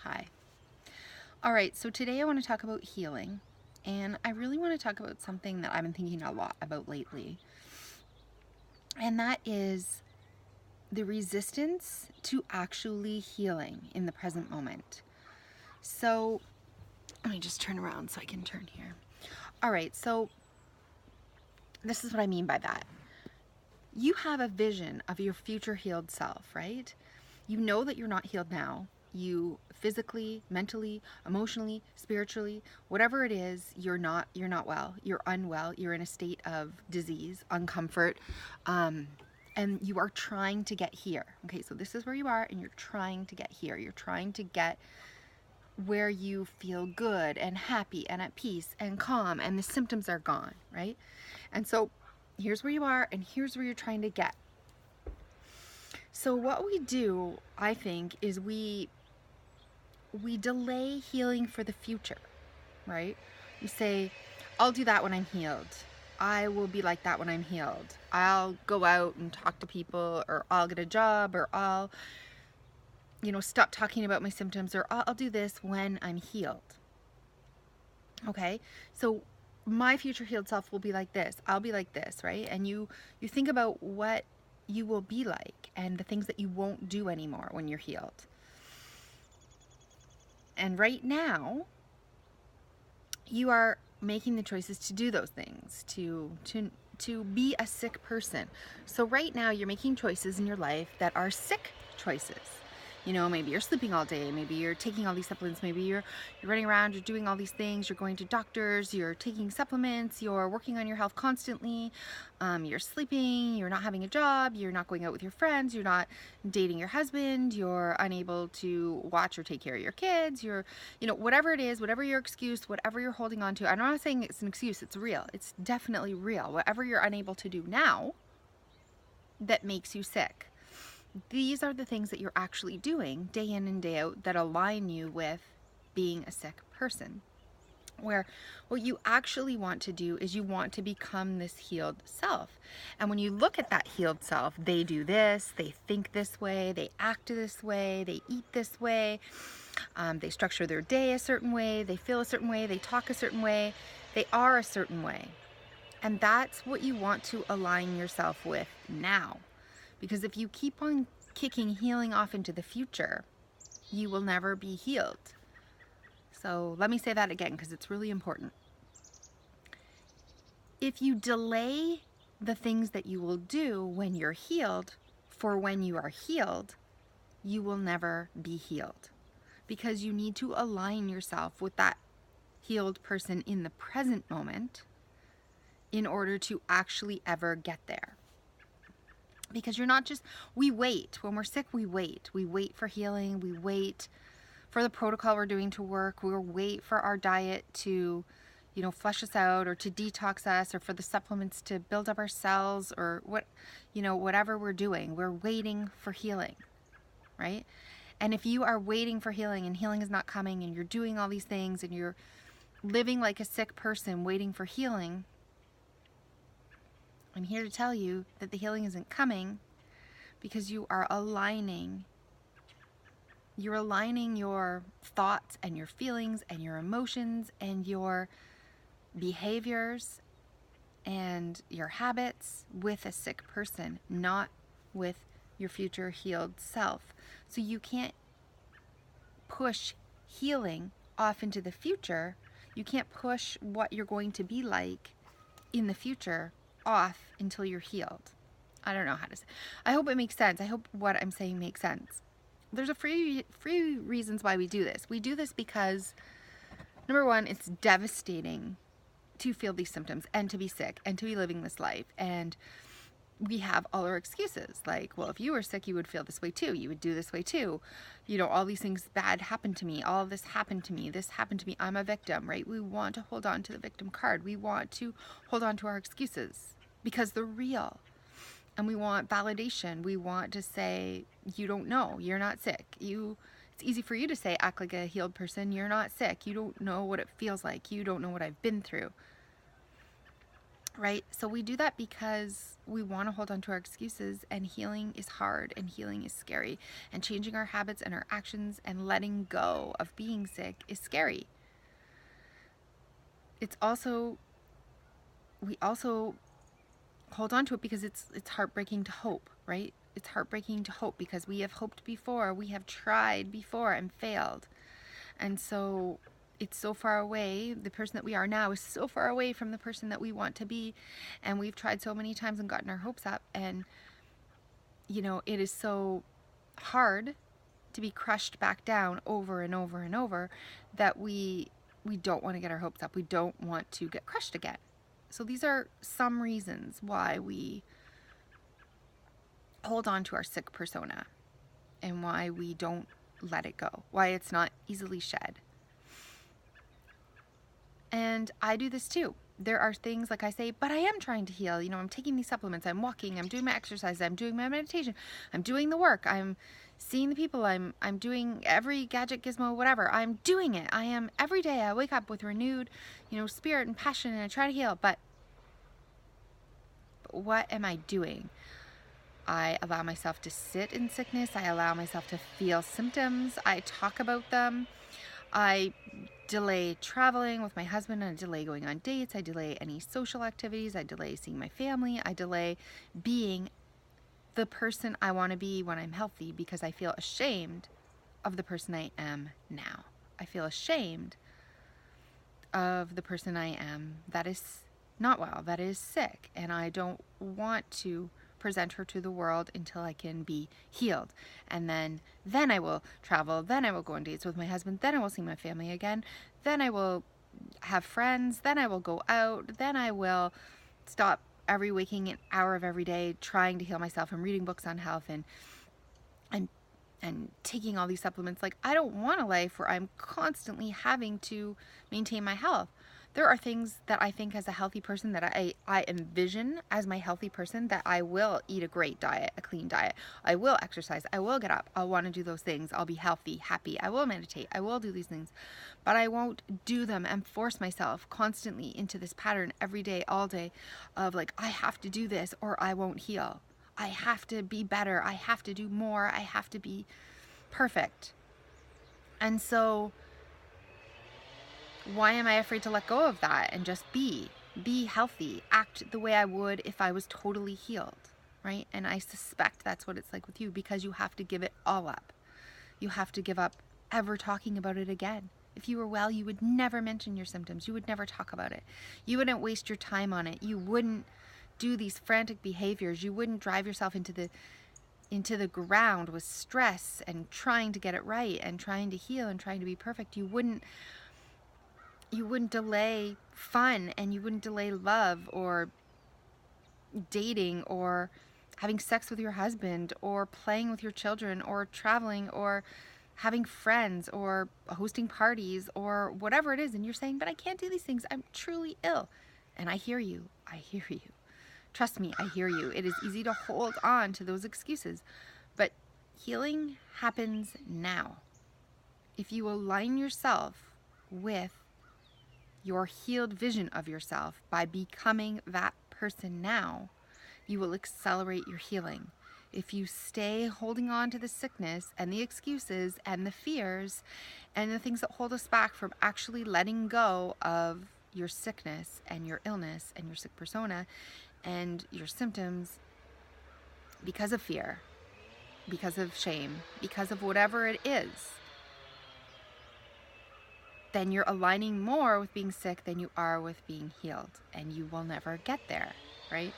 Hi. All right, so today I want to talk about healing, and I really want to talk about something that I've been thinking a lot about lately, and that is the resistance to actually healing in the present moment. So let me just turn around so I can turn here. All right, so this is what I mean by that. You have a vision of your future healed self, right? You know that you're not healed now. You physically, mentally, emotionally, spiritually, whatever it is, you're not well. You're unwell. You're in a state of disease, uncomfort, and you are trying to get here. Okay, so this is where you are, and you're trying to get here. You're trying to get where you feel good and happy and at peace and calm, and the symptoms are gone, right? And so here's where you are, and here's where you're trying to get. So what we do, I think, is we delay healing for the future, right? You say, I'll do that when I'm healed. I will be like that when I'm healed. I'll go out and talk to people, or I'll get a job, or I'll, stop talking about my symptoms, or I'll do this when I'm healed. Okay? So my future healed self will be like this. I'll be like this, right? And you think about what you will be like and the things that you won't do anymore when you're healed. And right now, you are making the choices to do those things, to be a sick person. So right now you're making choices in your life that are sick choices. Maybe you're sleeping all day, maybe you're taking all these supplements, maybe you're running around, you're doing all these things, you're going to doctors, you're taking supplements, you're working on your health constantly, you're sleeping, you're not having a job, you're not going out with your friends, you're not dating your husband, you're unable to watch or take care of your kids, whatever it is, whatever your excuse, whatever you're holding on to. I'm not saying it's an excuse, it's real. It's definitely real. Whatever you're unable to do now that makes you sick. These are the things that you're actually doing day in and day out that align you with being a sick person. Where what you actually want to do is you want to become this healed self. And when you look at that healed self, they do this, they think this way, they act this way, they eat this way, they structure their day a certain way, they feel a certain way, they talk a certain way, they are a certain way. And that's what you want to align yourself with now. Because if you keep on kicking healing off into the future, you will never be healed. So let me say that again because it's really important. If you delay the things that you will do when you're healed for when you are healed, you will never be healed. Because you need to align yourself with that healed person in the present moment in order to actually ever get there. Because you're not just, we wait. When we're sick, we wait. We wait for healing. We wait for the protocol we're doing to work. We wait for our diet to, flush us out or to detox us, or for the supplements to build up our cells, or whatever we're doing. We're waiting for healing, right? And if you are waiting for healing and healing is not coming, and you're doing all these things and you're living like a sick person waiting for healing, I'm here to tell you that the healing isn't coming because you are aligning. You're aligning your thoughts and your feelings and your emotions and your behaviors and your habits with a sick person, not with your future healed self. So you can't push healing off into the future. You can't push what you're going to be like in the future off until you're healed. I don't know how to say. I hope it makes sense. I hope what I'm saying makes sense. There's a few reasons why we do this. We do this because, number one, it's devastating to feel these symptoms and to be sick and to be living this life. And we have all our excuses. Like, well, if you were sick, you would feel this way too. You would do this way too. All these things bad happened to me. All of this happened to me. This happened to me. I'm a victim, right? We want to hold on to the victim card. We want to hold on to our excuses because they're real. And we want validation. We want to say, you don't know. You're not sick. It's easy for you to say, act like a healed person. You're not sick. You don't know what it feels like. You don't know what I've been through. right? So we do that because we want to hold on to our excuses, and healing is hard and healing is scary. And changing our habits and our actions and letting go of being sick is scary. It's also, we also hold on to it because it's heartbreaking to hope, right? It's heartbreaking to hope because we have hoped before, we have tried before and failed. And so it's so far away. The person that we are now is so far away from the person that we want to be. And we've tried so many times and gotten our hopes up. And, you know, it is so hard to be crushed back down over and over and over that we don't want to get our hopes up. We don't want to get crushed again. So these are some reasons why we hold on to our sick persona and why we don't let it go, why it's not easily shed. And I do this too. There are things, like I say, but I am trying to heal. You know, I'm taking these supplements, I'm walking, I'm doing my exercise, I'm doing my meditation, I'm doing the work, I'm seeing the people, I'm doing every gadget, gizmo, whatever. I'm doing it. I am every day. I wake up with renewed, you know, spirit and passion, and I try to heal. But what am I doing? I allow myself to sit in sickness. I allow myself to feel symptoms. I talk about them. I delay traveling with my husband. I delay going on dates. I delay any social activities. I delay seeing my family. I delay being the person I want to be when I'm healthy because I feel ashamed of the person I am now. I feel ashamed of the person I am that is not well, that is sick, and I don't want to present her to the world until I can be healed. And then I will travel, then I will go on dates with my husband, then I will see my family again, then I will have friends, then I will go out, then I will stop every waking an hour of every day trying to heal myself and reading books on health and taking all these supplements. Like, I don't want a life where I'm constantly having to maintain my health. There are things that I think as a healthy person that I envision as my healthy person, that I will eat a great diet, a clean diet. I will exercise. I will get up. I'll want to do those things. I'll be healthy, happy. I will meditate. I will do these things. But I won't do them and force myself constantly into this pattern every day, all day, of like, I have to do this or I won't heal. I have to be better. I have to do more. I have to be perfect. And so why am I afraid to let go of that and just be healthy, act the way I would if I was totally healed, right? And I suspect that's what it's like with you, because you have to give it all up. You have to give up ever talking about it again. If you were well, you would never mention your symptoms. You would never talk about it. You wouldn't waste your time on it. You wouldn't do these frantic behaviors. You wouldn't drive yourself into the ground with stress and trying to get it right and trying to heal and trying to be perfect. You wouldn't delay fun, and you wouldn't delay love or dating or having sex with your husband or playing with your children or traveling or having friends or hosting parties or whatever it is. And you're saying, but I can't do these things. I'm truly ill. And I hear you. I hear you. Trust me, I hear you. It is easy to hold on to those excuses, but healing happens now. If you align yourself with your healed vision of yourself by becoming that person now, you will accelerate your healing. If you stay holding on to the sickness and the excuses and the fears and the things that hold us back from actually letting go of your sickness and your illness and your sick persona and your symptoms, because of fear, because of shame, because of whatever it is, then you're aligning more with being sick than you are with being healed, and you will never get there, right?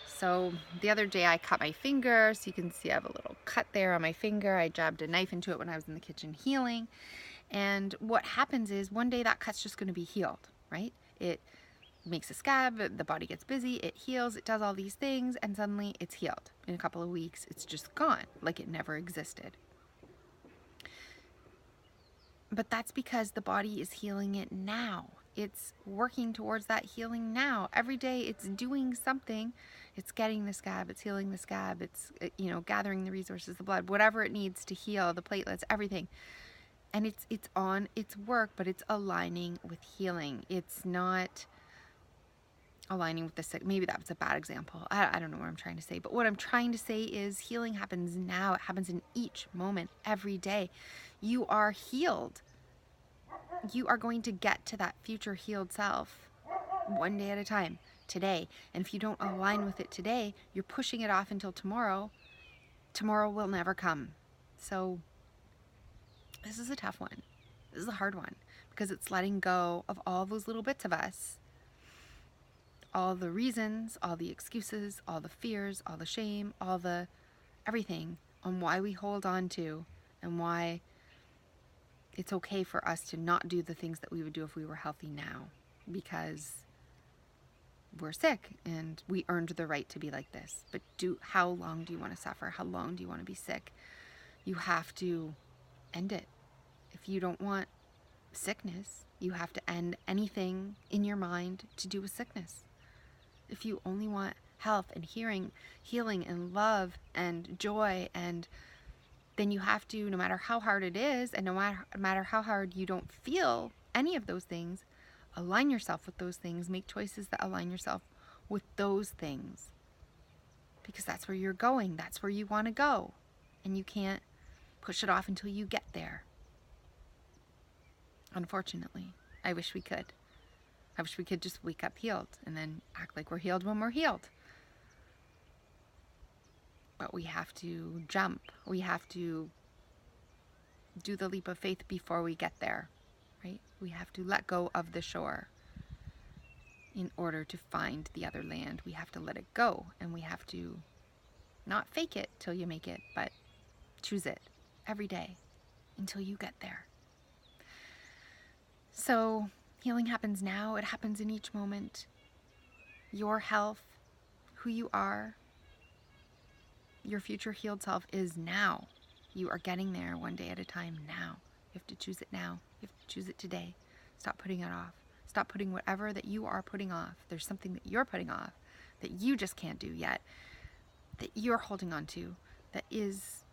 So the other day I cut my finger, so you can see I have a little cut there on my finger. I jabbed a knife into it when I was in the kitchen healing. And what happens is one day that cut's just going to be healed, right? It makes a scab, the body gets busy, it heals, it does all these things, and suddenly it's healed. In a couple of weeks, it's just gone, like it never existed. But that's because the body is healing it now. It's working towards that healing now. Every day it's doing something. It's getting the scab, it's healing the scab, it's, gathering the resources, the blood, whatever it needs to heal, the platelets, everything. And it's on its work, but it's aligning with healing. It's not aligning with the sick. Maybe that was a bad example. I don't know what I'm trying to say. But what I'm trying to say is healing happens now. It happens in each moment, every day. You are healed. You are going to get to that future healed self one day at a time, today. And if you don't align with it today, you're pushing it off until tomorrow. Tomorrow will never come. So this is a tough one. This is a hard one because it's letting go of all those little bits of us, all the reasons, all the excuses, all the fears, all the shame, all the everything on why we hold on to and why it's okay for us to not do the things that we would do if we were healthy now, because we're sick and we earned the right to be like this. But how long do you want to suffer? How long do you want to be sick? You have to end it. If you don't want sickness, you have to end anything in your mind to do with sickness. If you only want health and healing and love and joy, and then you have to, no matter how hard it is, and no matter how hard you don't feel any of those things, align yourself with those things. Make choices that align yourself with those things, because that's where you're going. That's where you want to go, and you can't push it off until you get there. Unfortunately, I wish we could. I wish we could just wake up healed and then act like we're healed when we're healed. But we have to jump. We have to do the leap of faith before we get there, right? We have to let go of the shore in order to find the other land. We have to let it go, and we have to not fake it till you make it, but choose it every day until you get there. So healing happens now. It happens in each moment. Your health, who you are, your future healed self is now. You are getting there one day at a time now. You have to choose it now. You have to choose it today. Stop putting it off. Stop putting whatever that you are putting off. There's something that you're putting off that you just can't do yet, that you're holding on to, that is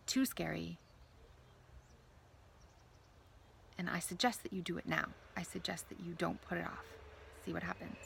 too scary. And I suggest that you do it now. I suggest that you don't put it off. See what happens.